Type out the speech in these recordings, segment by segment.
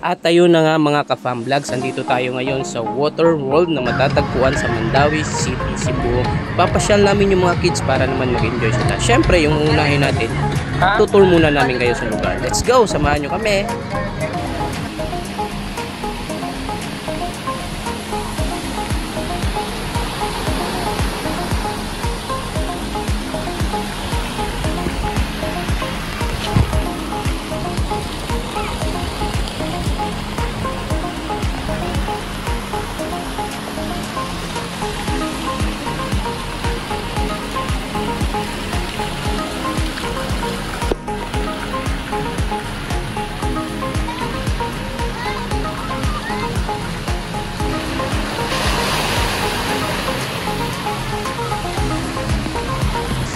At ayun na nga mga ka-fam vlogs, andito tayo ngayon sa Water World na matatagpuan sa Mandawi City, Cebu. Papasyal namin yung mga kids para naman mag-enjoy sila. Syempre, yung unahin natin, tutur muna namin kayo sa lugar. Let's go, samahan nyo kami.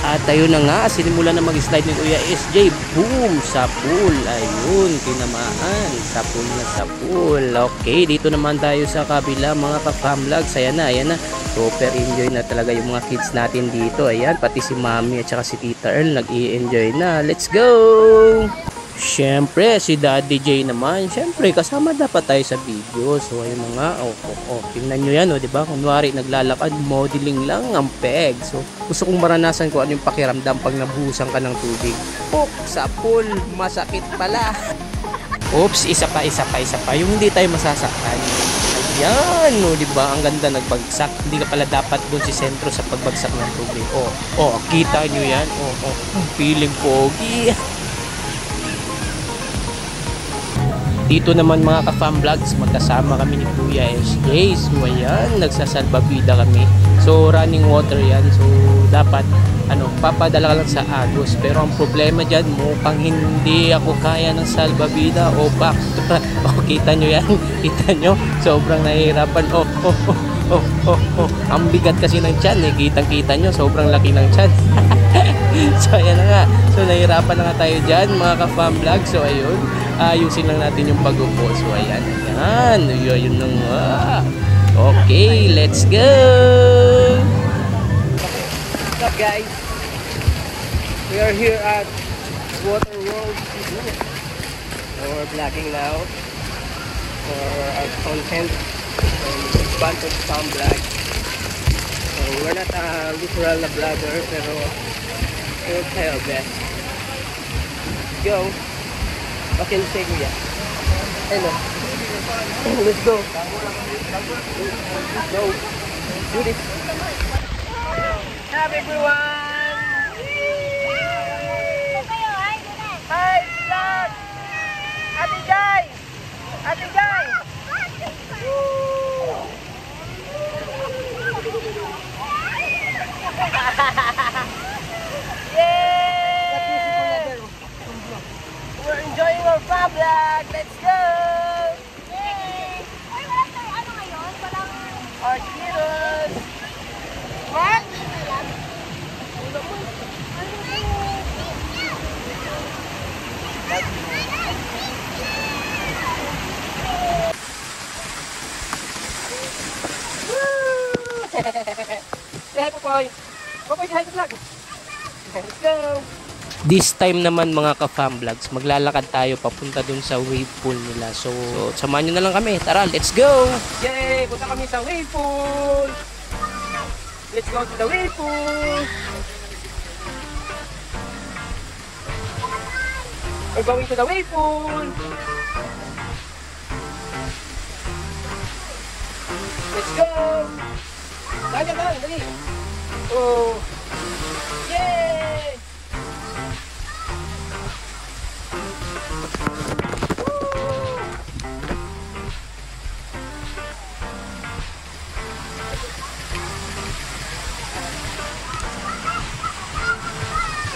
At ayun na nga, sinimulan na mag-slide ni Kuya SJ. Boom! Sa pool. Ayun, tinamaan. Sa pool na sa pool. Okay, dito naman tayo sa kabila mga ka-fam vlogs. Ayan na. Super enjoy na talaga yung mga kids natin dito. Ayan, pati si Mami at saka si Tita Earl nag-i-enjoy na. Let's go! Siyempre, si Daddy J naman. Siyempre, kasama dapat tayo sa video. So, ayun na nga. Tingnan nyo yan, diba? Kunwari, naglalakad, modeling lang ang peg. So, gusto kong maranasan kung ano yung pakiramdam pag nabuhusan ka ng tubig. Sa pool, masakit pala. Oops, isa pa. Yung hindi tayo masasaktan. Ayan, diba? Ang ganda nagbagsak. Hindi ka pala dapat doon si sentro sa pagbagsak ng tubig. Kita nyo yan? Feeling pogi. Dito naman mga ka-fam vlogs, magkasama kami ni Kuya SJ. So ayan, nagsasalbabida kami. So running water yan. So dapat papadala ka lang sa agos. Pero ang problema dyan, mukhang hindi ako kaya ng salbabida. Kita nyo yan. Kita nyo, sobrang nahihirapan. Ang bigat kasi ng tiyan. Kitang-kita nyo, sobrang laki ng tiyan. So ayan na nga. So nahihirapan na nga tayo dyan mga ka-fam vlogs. So ayun, ayusin lang natin yung pag-upo. So ayan. Yun na nga. Okay, let's go! What's up guys? We are here at Water World Cebu. So we're vlogging now for our content and sponsored farm vlog. So we're not a literal na vlogger, pero we'll try our best. Let's go! What can you say, Kuya? Hello. Let's go. Let's go. Do this. Hi everyone! Hi vlog! Ate Jai! Ate Jai! Yay! We're enjoying our farm vlog. Let's go! Yay! Ay, wala tayo ano ngayon? Walang... Our heroes! What? Say hi, Popoy! Popoy, say hi to vlog! Let's go! This time naman mga ka-fam vlogs, maglalakad tayo papunta dun sa wave pool nila. So samahan nyo na lang kami. Tara, let's go! Yay! Punta kami sa wave pool! Let's go to the wave pool! We're going to the wave pool! Let's go! Dali lang, dali! Yay!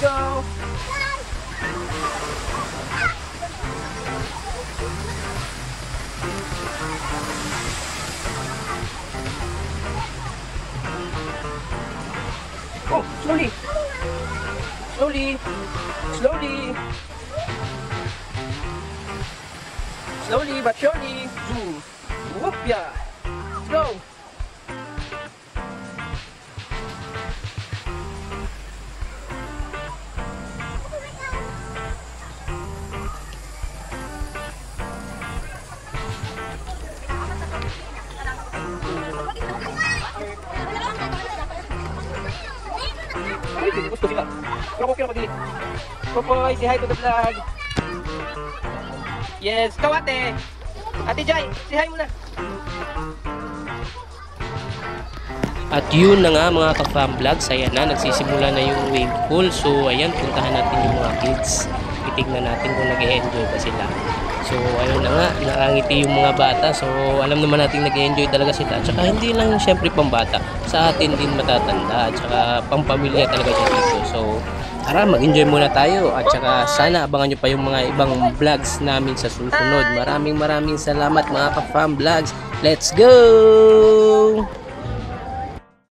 Go! Slowly! Slowly! Slowly! Slowly but surely! Zoom! Whoop! Yeah! Let's go! Gusto sila. Pero okay na mag-delete. Popoy, say hi to the vlog. Yes, ikaw ate. Ate Jai, say hi muna. At yun na nga mga ka-fam vlogs, ayan na, nagsisimula na yung wave pool. So ayan, puntahan natin yung mga kids. Itignan natin kung nag-e-enjoy ba sila. So ayun na nga, nakangiti yung mga bata. So alam naman natin nag-e-enjoy talaga sila. At saka hindi lang syempre pambata, sa atin din matatanda. At saka pampamilya talaga siya dito. So tara, mag-enjoy muna tayo. At saka sana abangan nyo pa yung mga ibang vlogs namin sa susunod. Maraming salamat mga ka-fam vlogs. Let's go!